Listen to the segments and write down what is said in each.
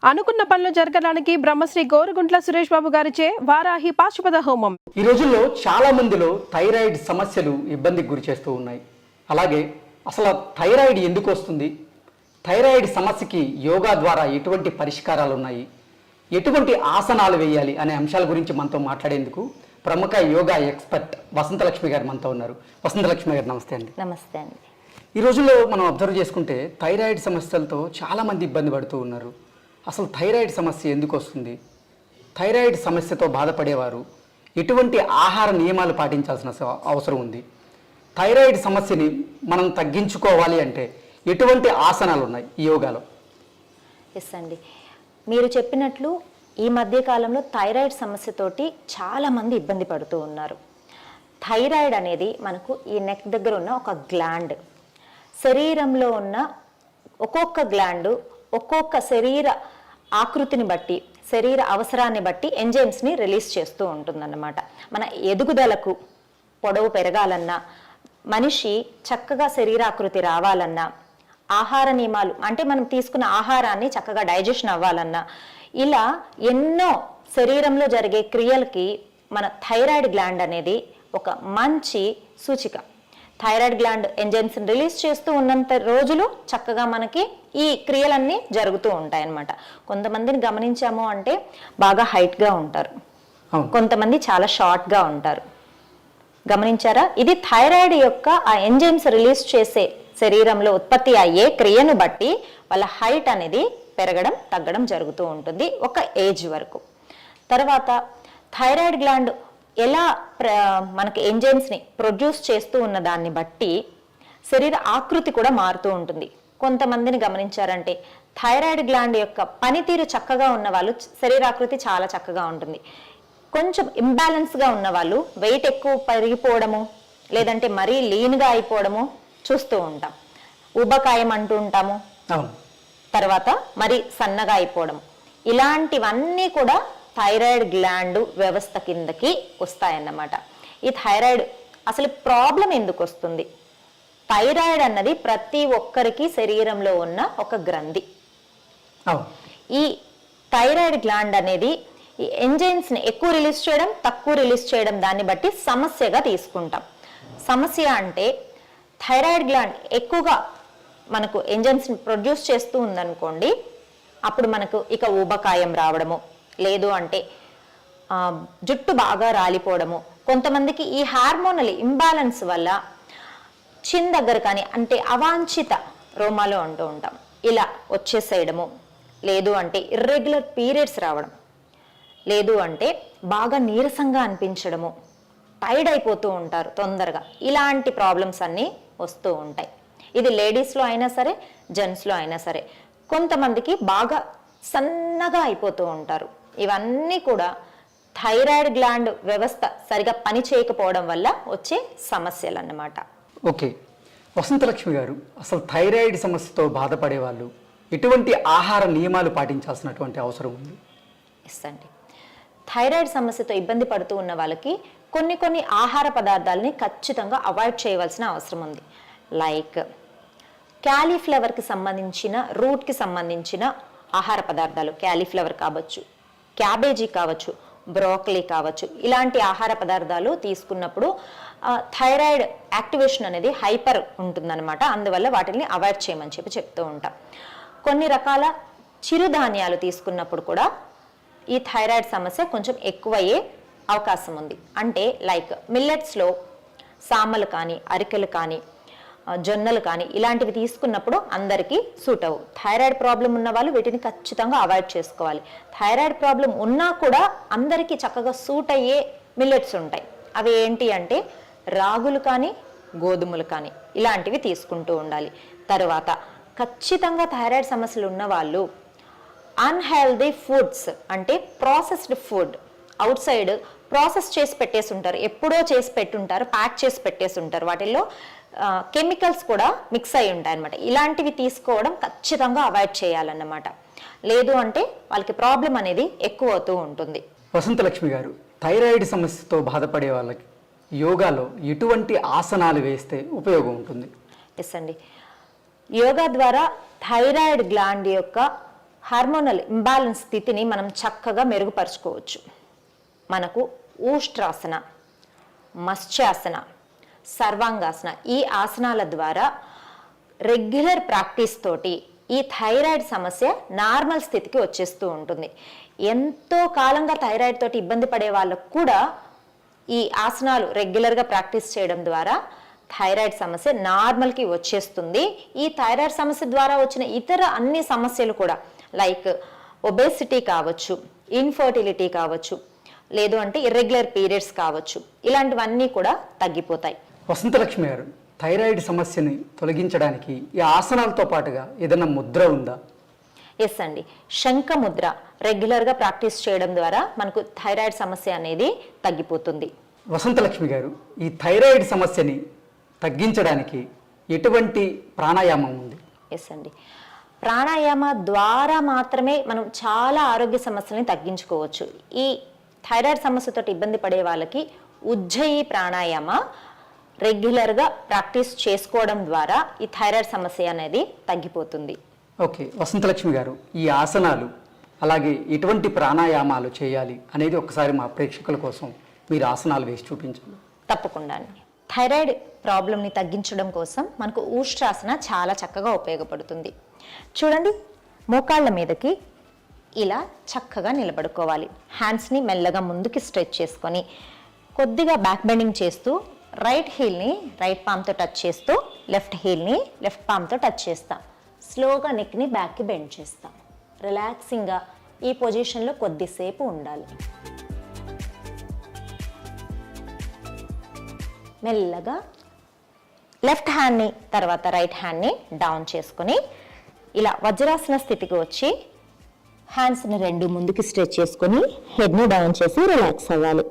అనుకున్న పనులు జరగడానికి బ్రహ్మశ్రీ గోరుగుంట్ల సురేష్ బాబు గారిచే వారాహి పాశుపత హోమం. ఈ రోజుల్లో చాలా మందిలో థైరాయిడ్ సమస్యలు ఇబ్బందికి గురి చేస్తూ ఉన్నాయి. అలాగే అసలు థైరాయిడ్ ఎందుకు వస్తుంది, థైరాయిడ్ సమస్యకి యోగా ద్వారా ఎటువంటి పరిష్కారాలు ఉన్నాయి, ఎటువంటి ఆసనాలు వేయాలి అనే అంశాల గురించి మనతో మాట్లాడేందుకు ప్రముఖ యోగా ఎక్స్పర్ట్ వసంతలక్ష్మి గారు మనతో ఉన్నారు. వసంతలక్ష్మి గారు నమస్తే అండి. నమస్తే అండి. ఈ రోజుల్లో మనం అబ్జర్వ్ చేసుకుంటే థైరాయిడ్ సమస్యలతో చాలామంది ఇబ్బంది పడుతూ ఉన్నారు. అసలు థైరాయిడ్ సమస్య ఎందుకు వస్తుంది, థైరాయిడ్ సమస్యతో బాధపడేవారు ఎటువంటి ఆహార నియమాలు పాటించాల్సిన అవసరం ఉంది, థైరాయిడ్ సమస్యని మనం తగ్గించుకోవాలి అంటే ఎటువంటి ఆసనాలు ఉన్నాయి ఈ యోగాలో? ఎస్ అండి, మీరు చెప్పినట్లు ఈ మధ్యకాలంలో థైరాయిడ్ సమస్యతోటి చాలామంది ఇబ్బంది పడుతూ ఉన్నారు. థైరాయిడ్ అనేది మనకు ఈ నెక్ దగ్గర ఉన్న ఒక గ్లాండ్. శరీరంలో ఉన్న ఒక్కొక్క గ్లాండ్ ఒక్కొక్క శరీర ఆకృతిని బట్టి, శరీర అవసరాన్ని బట్టి ఎంజైమ్స్ని రిలీజ్ చేస్తూ ఉంటుందన్నమాట. మన ఎదుగుదలకు, పొడవు పెరగాలన్నా, మనిషి చక్కగా శరీరాకృతి రావాలన్నా, ఆహార నియమాలు అంటే మనం తీసుకున్న ఆహారాన్ని చక్కగా డైజెషన్ అవ్వాలన్నా, ఇలా ఎన్నో శరీరంలో జరిగే క్రియలకి మన థైరాయిడ్ గ్లాండ్ అనేది ఒక మంచి సూచిక. థైరాయిడ్ గ్లాండ్ ఎంజైమ్స్ని రిలీజ్ చేస్తూ ఉన్నంత రోజులు చక్కగా మనకి ఈ క్రియలన్నీ జరుగుతూ ఉంటాయి అన్నమాట. కొంతమందిని గమనించాము అంటే బాగా హైట్గా ఉంటారు, కొంతమంది చాలా షార్ట్గా ఉంటారు. గమనించారా? ఇది థైరాయిడ్ యొక్క ఆ ఎంజైమ్స్ రిలీజ్ చేసే శరీరంలో ఉత్పత్తి అయ్యే క్రియను బట్టి వాళ్ళ హైట్ అనేది పెరగడం తగ్గడం జరుగుతూ ఉంటుంది ఒక ఏజ్ వరకు. తర్వాత థైరాయిడ్ గ్లాండ్ ఎలా మనకి ఎంజైమ్స్ని ప్రొడ్యూస్ చేస్తూ ఉన్న దాన్ని బట్టి శరీర ఆకృతి కూడా మారుతూ ఉంటుంది. కొంతమందిని గమనించారంటే థైరాయిడ్ గ్లాండ్ యొక్క పనితీరు చక్కగా ఉన్న వాళ్ళు శరీరాకృతి చాలా చక్కగా ఉంటుంది. కొంచెం ఇంబ్యాలెన్స్గా ఉన్న వాళ్ళు వెయిట్ ఎక్కువ పెరిగిపోవడము, లేదంటే మరీ లీన్గా అయిపోవడము చూస్తూ ఉంటాం. ఊబకాయం అంటూ ఉంటాము. తర్వాత మరి సన్నగా అయిపోవడం, ఇలాంటివన్నీ కూడా థైరాయిడ్ గ్లాండ్ వ్యవస్థ కిందకి వస్తాయన్నమాట. ఈ థైరాయిడ్ అసలు ప్రాబ్లం ఎందుకు వస్తుంది? థైరాయిడ్ అన్నది ప్రతి ఒక్కరికి శరీరంలో ఉన్న ఒక గ్రంథి. ఈ థైరాయిడ్ గ్లాండ్ అనేది ఈ ఎంజైమ్స్ని ఎక్కువ రిలీజ్ చేయడం, తక్కువ రిలీజ్ చేయడం, దాన్ని బట్టి సమస్యగా తీసుకుంటాం. సమస్య అంటే థైరాయిడ్ గ్లాండ్ ఎక్కువగా మనకు ఎంజైమ్స్ని ప్రొడ్యూస్ చేస్తూ ఉందనుకోండి, అప్పుడు మనకు ఇక ఊబకాయం రావడము, లేదు అంటే జుట్టు బాగా రాలిపోవడము, కొంతమందికి ఈ హార్మోనల్ ఇంబ్యాలెన్స్ వల్ల చిన్ దగ్గర కానీ అంటే అవాంఛిత రోమాలు అంటూ ఉంటాం, ఇలా వచ్చేసేయడము, లేదు అంటే ఇర్రెగ్యులర్ పీరియడ్స్ రావడం, లేదు అంటే బాగా నీరసంగా అనిపించడము, టైర్డ్ అయిపోతూ ఉంటారు తొందరగా. ఇలాంటి ప్రాబ్లమ్స్ అన్నీ వస్తూ ఉంటాయి. ఇది లేడీస్లో అయినా సరే, జెంట్స్లో అయినా సరే. కొంతమందికి బాగా సన్నగా అయిపోతూ ఉంటారు. ఇవన్నీ కూడా థైరాయిడ్ గ్లాండ్ వ్యవస్థ సరిగా పని చేయకపోవడం వల్ల వచ్చే సమస్యలు అన్నమాట. ఓకే వసంతలక్ష్మి గారు, అసలు థైరాయిడ్ సమస్యతో బాధపడే వాళ్ళు ఎటువంటి ఆహార నియమాలు పాటించాల్సినటువంటి అవసరం ఉంది? ఎస్ అండి, థైరాయిడ్ సమస్యతో ఇబ్బంది పడుతూ ఉన్న వాళ్ళకి కొన్ని ఆహార పదార్థాలని ఖచ్చితంగా అవాయిడ్ చేయవలసిన అవసరం ఉంది. లైక్ క్యాలీఫ్లవర్కి సంబంధించిన, రూట్కి సంబంధించిన ఆహార పదార్థాలు, క్యాలీఫ్లవర్ కావచ్చు, క్యాబేజీ కావచ్చు, బ్రోకలీ కావచ్చు, ఇలాంటి ఆహార పదార్థాలు తీసుకున్నప్పుడు థైరాయిడ్ యాక్టివేషన్ అనేది హైపర్ ఉంటుందన్నమాట. అందువల్ల వాటిని అవాయిడ్ చేయమని చెప్తూ ఉంటాం. కొన్ని రకాల చిరుధాన్యాలు తీసుకున్నప్పుడు కూడా ఈ థైరాయిడ్ సమస్య కొంచెం ఎక్కువయ్యే అవకాశం ఉంది. అంటే లైక్ మిల్లెట్స్లో సామలు కానీ, అరికెలు కానీ, జొన్నలు కానీ ఇలాంటివి తీసుకున్నప్పుడు అందరికీ సూట్ అవ్వవు. థైరాయిడ్ ప్రాబ్లం ఉన్న వాళ్ళు వీటిని ఖచ్చితంగా అవాయిడ్ చేసుకోవాలి. థైరాయిడ్ ప్రాబ్లం ఉన్నా కూడా అందరికీ చక్కగా సూట్ అయ్యే మిల్లెట్స్ ఉంటాయి. అవి ఏంటి అంటే రాగులు కానీ, గోధుమలు కానీ ఇలాంటివి తీసుకుంటూ ఉండాలి. తర్వాత ఖచ్చితంగా థైరాయిడ్ సమస్యలు ఉన్న వాళ్ళు అన్హెల్దీ ఫుడ్స్ అంటే processed food, out side process చేసి పెట్టేసి ఉంటారు, ఎప్పుడో చేసి పెట్టుంటారు, ప్యాక్ చేసి పెట్టేసి ఉంటారు, వాటిల్లో కెమికల్స్ కూడా మిక్స్ అయి ఉంటాయి అన్నమాట. ఇలాంటివి తీసుకోవడం ఖచ్చితంగా అవాయిడ్ చేయాలన్నమాట. లేదు అంటే వాళ్ళకి ప్రాబ్లం అనేది ఎక్కువ అవుతూ ఉంటుంది. వసంతలక్ష్మి గారు, థైరాయిడ్ సమస్యతో బాధపడే వాళ్ళకి యోగాలో ఎటువంటి ఆసనాలు వేస్తే ఉపయోగం ఉంటుంది? ఎస్ అండి, యోగా ద్వారా థైరాయిడ్ గ్లాండ్ యొక్క హార్మోనల్ ఇంబ్యాలెన్స్ స్థితిని మనం చక్కగా మెరుగుపరుచుకోవచ్చు. మనకు ఊష్ట్రాసన, మత్స్యాసన, సర్వాంగాసన ఈ ఆసనాల ద్వారా రెగ్యులర్ ప్రాక్టీస్ తోటి ఈ థైరాయిడ్ సమస్య నార్మల్ స్థితికి వచ్చేస్తూ ఉంటుంది. ఎంతో కాలంగా థైరాయిడ్ తోటి ఇబ్బంది పడే వాళ్ళకు కూడా ఈ ఆసనాలు రెగ్యులర్గా ప్రాక్టీస్ చేయడం ద్వారా థైరాయిడ్ సమస్య నార్మల్కి వచ్చేస్తుంది. ఈ థైరాయిడ్ సమస్య ద్వారా వచ్చిన ఇతర అన్ని సమస్యలు కూడా లైక్ ఒబేసిటీ కావచ్చు, ఇన్ఫర్టిలిటీ కావచ్చు, లేదు అంటే ఇర్రెగ్యులర్ పీరియడ్స్ కావచ్చు, ఇలాంటివన్నీ కూడా తగ్గిపోతాయి. వసంతలక్ష్మి గారు, థైరాయిడ్ సమస్యని తొలగించడానికి ఈ ఆసనాలతో పాటుగా ఏదైనా ముద్ర ఉందా? ఎస్ అండి, శంఖ ముద్ర రెగ్యులర్గా ప్రాక్టీస్ చేయడం ద్వారా మనకు థైరాయిడ్ సమస్య అనేది తగ్గిపోతుంది. వసంతలక్ష్మి గారు, ఈ థైరాయిడ్ సమస్యని తగ్గించడానికి ఎటువంటి ప్రాణాయామం ఉంది? ఎస్ అండి, ప్రాణాయామ ద్వారా మాత్రమే మనం చాలా ఆరోగ్య సమస్యలని తగ్గించుకోవచ్చు. ఈ థైరాయిడ్ సమస్యతో ఇబ్బంది పడే వాళ్ళకి ఉజ్జయి ప్రాణాయామ రెగ్యులర్గా ప్రాక్టీస్ చేసుకోవడం ద్వారా ఈ థైరాయిడ్ సమస్య అనేది తగ్గిపోతుంది. ఓకే వసంతలక్ష్మి గారు, ఈ ఆసనాలు అలాగే ఎటువంటి ప్రాణాయామాలు చేయాలి అనేది ఒకసారి మా ప్రేక్షకుల కోసం మీరు ఆసనాలు వేసి చూపించండి. తప్పకుండా అండి. థైరాయిడ్ ప్రాబ్లమ్ని తగ్గించడం కోసం మనకు ఊష్ట్రాసన చాలా చక్కగా ఉపయోగపడుతుంది. చూడండి, మోకాళ్ళ మీదకి ఇలా చక్కగా నిలబడుకోవాలి. హ్యాండ్స్ని మెల్లగా ముందుకి స్ట్రెచ్ చేసుకొని కొద్దిగా బ్యాక్ బెండింగ్ చేస్తూ రైట్ హీల్ని రైట్ పామ్తో టచ్ చేస్తూ లెఫ్ట్ హీల్ని లెఫ్ట్ పామ్తో టచ్ చేస్తాం. స్లోగా నెక్ని బ్యాక్కి బెండ్ చేస్తాం. రిలాక్సింగ్గా ఈ పొజిషన్లో కొద్దిసేపు ఉండాలి. మెల్లగా లెఫ్ట్ హ్యాండ్ని తర్వాత రైట్ హ్యాండ్ని డౌన్ చేసుకొని ఇలా వజ్రాసన స్థితికి వచ్చి హ్యాండ్స్ని రెండు ముందుకి స్ట్రెచ్ చేసుకొని హెడ్ని డౌన్ చేసి రిలాక్స్ అవ్వాలి.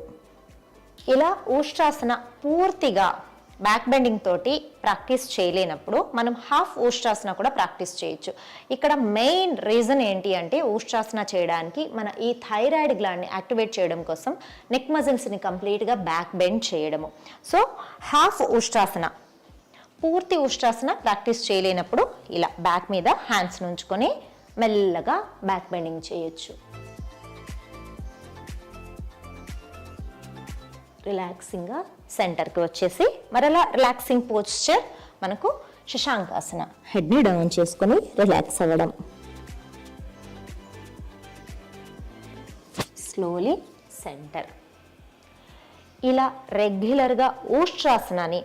ఇలా ఊష్ట్రాసన పూర్తిగా బ్యాక్ బెండింగ్ తోటి ప్రాక్టీస్ చేయలేనప్పుడు మనం హాఫ్ ఊష్ట్రాసన కూడా ప్రాక్టీస్ చేయొచ్చు. ఇక్కడ మెయిన్ రీజన్ ఏంటి అంటే ఊష్ట్రాసన చేయడానికి మన ఈ థైరాయిడ్ గ్లాండ్ని యాక్టివేట్ చేయడం కోసం నెక్ మజిల్స్ని కంప్లీట్గా బ్యాక్ బెండ్ చేయడము. సో హాఫ్ ఊష్ట్రాసన, పూర్తి ఊష్ట్రాసన ప్రాక్టీస్ చేయలేనప్పుడు ఇలా బ్యాక్ మీద హ్యాండ్స్ ఉంచుకొని మెల్లగా బ్యాక్ బెండింగ్ చేయొచ్చు. రిలాక్సింగ్గా సెంటర్కి వచ్చేసి మరలా రిలాక్సింగ్ పోస్చర్ మనకు శశాంకాసన, హెడ్ని డౌన్ చేసుకొని రిలాక్స్ అవ్వడం. Slowly centre. ఇలా రెగ్యులర్గా ఊష్ట్రాసనాన్ని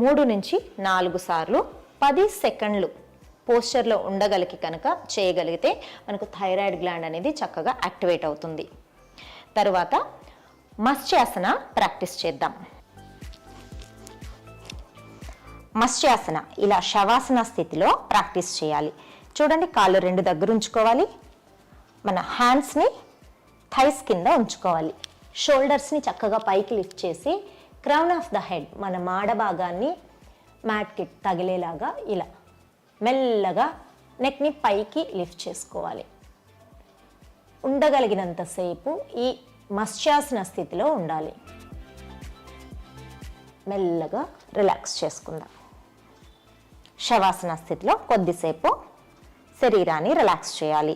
3 నుంచి 4 సార్లు 10 సెకండ్లు పోస్చర్లో ఉండగలిగి కనుక చేయగలిగితే మనకు థైరాయిడ్ గ్లాండ్ అనేది చక్కగా యాక్టివేట్ అవుతుంది. తరువాత మత్స్యాసన ప్రాక్టీస్ చేద్దాం. మత్స్యాసన ఇలా శవాసన స్థితిలో ప్రాక్టీస్ చేయాలి. చూడండి, కాళ్ళు 2 దగ్గర ఉంచుకోవాలి. మన హ్యాండ్స్ని థైస్ కింద ఉంచుకోవాలి. షోల్డర్స్ని చక్కగా పైకి లిఫ్ట్ చేసి క్రౌన్ ఆఫ్ ద హెడ్ మన మాడ భాగాన్ని మ్యాట్కి తగిలేలాగా ఇలా మెల్లగా నెక్ని పైకి లిఫ్ట్ చేసుకోవాలి. ఉండగలిగినంతసేపు ఈ మత్స్యాసన స్థితిలో ఉండాలి. మెల్లగా రిలాక్స్ చేసుకుందాం. శవాసన స్థితిలో కొద్దిసేపు శరీరాన్ని రిలాక్స్ చేయాలి.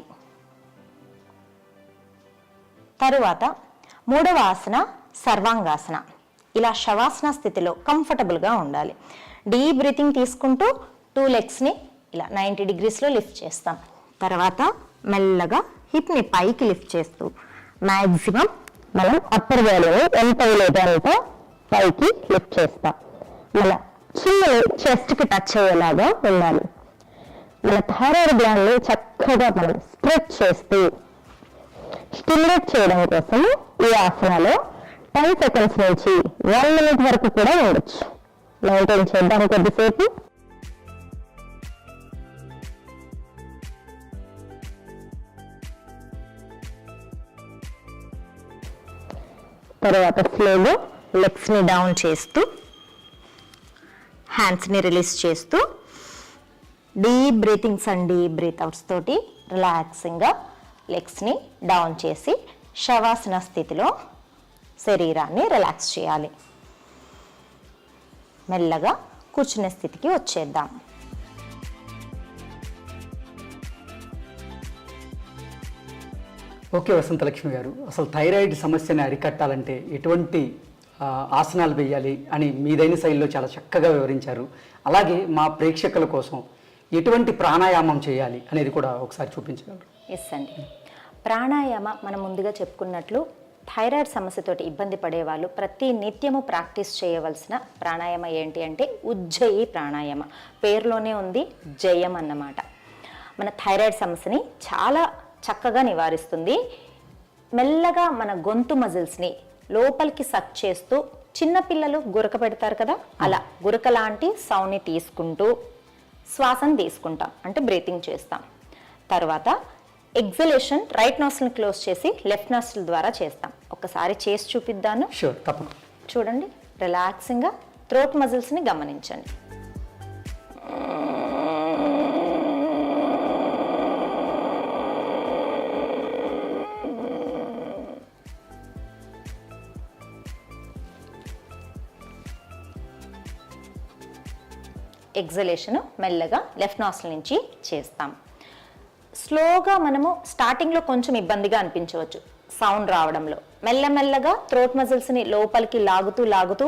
తరువాత 3వ ఆసన సర్వాంగాసన. ఇలా శవాసన స్థితిలో కంఫర్టబుల్గా ఉండాలి. డీప్ బ్రీతింగ్ తీసుకుంటూ 2 లెగ్స్ని ఇలా 90 డిగ్రీస్లో లిఫ్ట్ చేస్తాం. తర్వాత మెల్లగా హిప్ని పైకి లిఫ్ట్ చేస్తూ మ్యాక్సిమం మనం అప్పర్ వేలని ఎంత వీలైతే పైకి లిఫ్ట్ చేస్తాం. మన చిన్నని చెస్ట్కి టచ్ అయ్యేలాగా ఉండాలి. మన థైరాయిడ్ గ్లాండ్ని చక్కగా మనం స్ట్రెచ్ చేస్తూ స్టిమ్యులేట్ చేయడం కోసం ఈ ఆసనాలో 10 సెకండ్స్ నుంచి 1 మినిట్ వరకు కూడా ఉండొచ్చు. మెయింటైన్ చేద్దాం కొద్దిసేపు. తర్వాత స్లోగా లెగ్స్ని డౌన్ చేస్తూ హ్యాండ్స్ని రిలీజ్ చేస్తూ deep breathings and deep breath outs తోటి రిలాక్సింగ్గా లెగ్స్ని డౌన్ చేసి శవాసన స్థితిలో శరీరాన్ని రిలాక్స్ చేయాలి. మెల్లగా కూర్చునే స్థితికి వచ్చేద్దాం. ఓకే వసంతలక్ష్మి గారు, అసలు థైరాయిడ్ సమస్యని అరికట్టాలంటే ఎటువంటి ఆసనాలు వేయాలి అని మీదైన శైలిలో చాలా చక్కగా వివరించారు. అలాగే మా ప్రేక్షకుల కోసం ఎటువంటి ప్రాణాయామం చేయాలి అనేది కూడా ఒకసారి చూపించగలరు? ఎస్ అండి. ప్రాణాయామ మనం ముందుగా చెప్పుకున్నట్లు థైరాయిడ్ సమస్యతోటి ఇబ్బంది పడే వాళ్ళు ప్రతి నిత్యము ప్రాక్టీస్ చేయవలసిన ప్రాణాయామ ఏంటి అంటే ఉజ్జయి ప్రాణాయామ. పేరులోనే ఉంది జయం అన్నమాట. మన థైరాయిడ్ సమస్యని చాలా చక్కగా నివారిస్తుంది. మెల్లగా మన గొంతు మజిల్స్ని లోపలికి సక్ చేస్తూ, చిన్నపిల్లలు గురక పెడతారు కదా, అలా గురక లాంటి సౌండ్ని తీసుకుంటూ శ్వాసను తీసుకుంటాం, అంటే బ్రీతింగ్ చేస్తాం. తర్వాత ఎగ్జలేషన్ రైట్ నాస్ట్రిల్ని క్లోజ్ చేసి లెఫ్ట్ నాస్ట్రిల్ ద్వారా చేస్తాం. ఒకసారి చేసి చూపిద్దాను. షూర్, తప్పకుండా. చూడండి, రిలాక్సింగ్గా థ్రోట్ మజిల్స్ని గమనించండి. ఎగ్జలేషన్ మెల్లగా లెఫ్ట్ నాస్ట్రిల్ నుంచి చేస్తాం. స్లోగా మనము స్టార్టింగ్లో కొంచెం ఇబ్బందిగా అనిపించవచ్చు సౌండ్ రావడంలో. మెల్లమెల్లగా థ్రోట్ మజిల్స్ని లోపలికి లాగుతూ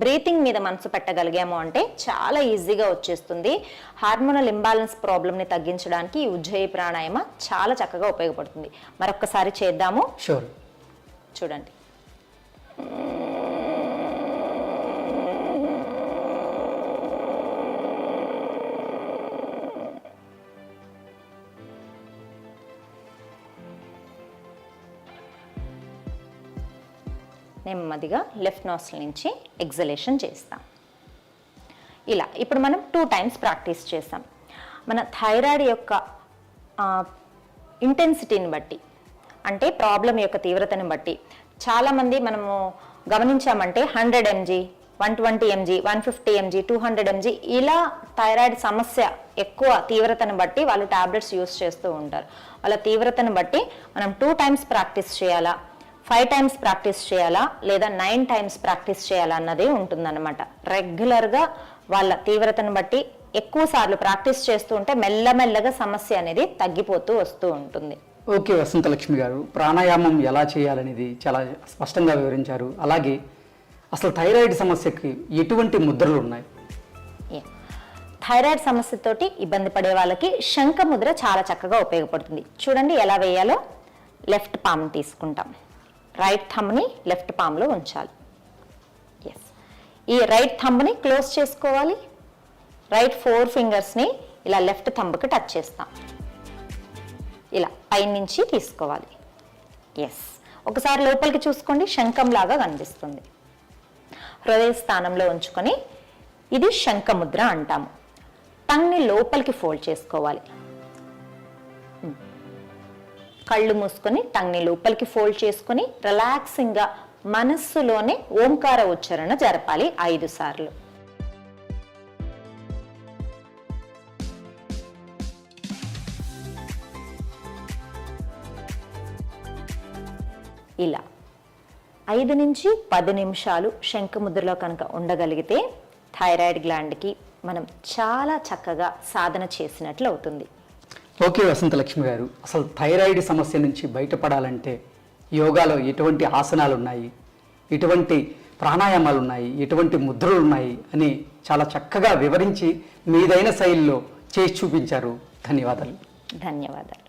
బ్రీతింగ్ మీద మనసు పెట్టగలిగాము అంటే చాలా ఈజీగా వచ్చేస్తుంది. హార్మోనల్ ఇంబ్యాలెన్స్ ప్రాబ్లమ్ని తగ్గించడానికి ఈ ఉజ్జయి ప్రాణాయామ చాలా చక్కగా ఉపయోగపడుతుంది. మరొకసారి చేద్దాము. షూర్. చూడండి. నెమ్మదిగా లెఫ్ట్ నాస్ట్రిల్ నుంచి ఎగ్జలేషన్ చేస్తాం. ఇలా ఇప్పుడు మనం 2 టైమ్స్ ప్రాక్టీస్ చేస్తాం. మన థైరాయిడ్ యొక్క ఇంటెన్సిటీని బట్టి, అంటే ప్రాబ్లం యొక్క తీవ్రతను బట్టి చాలామంది మనము గమనించామంటే 100 mg, 120 mg, 150 mg, 200 mg ఇలా థైరాయిడ్ సమస్య ఎక్కువ తీవ్రతను బట్టి వాళ్ళు టాబ్లెట్స్ యూస్ చేస్తూ ఉంటారు. వాళ్ళ తీవ్రతను బట్టి మనం 2 టైమ్స్ ప్రాక్టీస్ చేయాలా, 5 టైమ్స్ ప్రాక్టీస్ చేయాలా, లేదా 9 టైమ్స్ ప్రాక్టీస్ చేయాలా అన్నదే ఉంటుందన్నమాట. రెగ్యులర్గా వాళ్ళ తీవ్రతను బట్టి ఎక్కువ సార్లు ప్రాక్టీస్ చేస్తూ ఉంటే మెల్లమెల్లగా సమస్య అనేది తగ్గిపోతూ వస్తూ ఉంటుంది. ఓకే వసంతలక్ష్మి గారు, ప్రాణాయామం ఎలా చేయాలనేది చాలా స్పష్టంగా వివరించారు. అలాగే అసలు థైరాయిడ్ సమస్యకి ఎటువంటి ముద్రలు ఉన్నాయి? థైరాయిడ్ సమస్యతోటి ఇబ్బంది పడే వాళ్ళకి శంఖ ముద్ర చాలా చక్కగా ఉపయోగపడుతుంది. చూడండి ఎలా వేయాలో. లెఫ్ట్ పామ్ తీసుకుంటాం, రైట్ థంబ్ని లెఫ్ట్ పామ్లో ఉంచాలి. ఎస్, ఈ రైట్ థంబ్ని క్లోజ్ చేసుకోవాలి. రైట్ 4 ఫింగర్స్ని ఇలా లెఫ్ట్ థంబ్కి టచ్ చేస్తాం. ఇలా పైనుంచి తీసుకోవాలి. ఎస్, ఒకసారి లోపలికి చూసుకోండి, శంఖంలాగా కనిపిస్తుంది. హృదయ స్థానంలో ఉంచుకొని ఇది శంఖముద్ర అంటాము. టంగ్ని లోపలికి ఫోల్డ్ చేసుకోవాలి. కళ్ళు మూసుకొని టంగ్ని లోపలికి ఫోల్డ్ చేసుకొని రిలాక్సింగ్గా మనస్సులోనే ఓంకార ఉచ్చారణ జరపాలి 5 సార్లు. ఇలా 5 నుంచి 10 నిమిషాలు శంఖముద్రలో కనుక ఉండగలిగితే థైరాయిడ్ గ్లాండ్కి మనం చాలా చక్కగా సాధన చేసినట్లు అవుతుంది. ఓకే వసంతలక్ష్మి గారు, అసలు థైరాయిడ్ సమస్య నుంచి బయటపడాలంటే యోగాలో ఎటువంటి ఆసనాలు ఉన్నాయి, ఎటువంటి ప్రాణాయామాలు ఉన్నాయి, ఎటువంటి ముద్రలు ఉన్నాయి అని చాలా చక్కగా వివరించి మీదైన శైలిలో చేసి చూపించారు. ధన్యవాదాలు. ధన్యవాదాలు.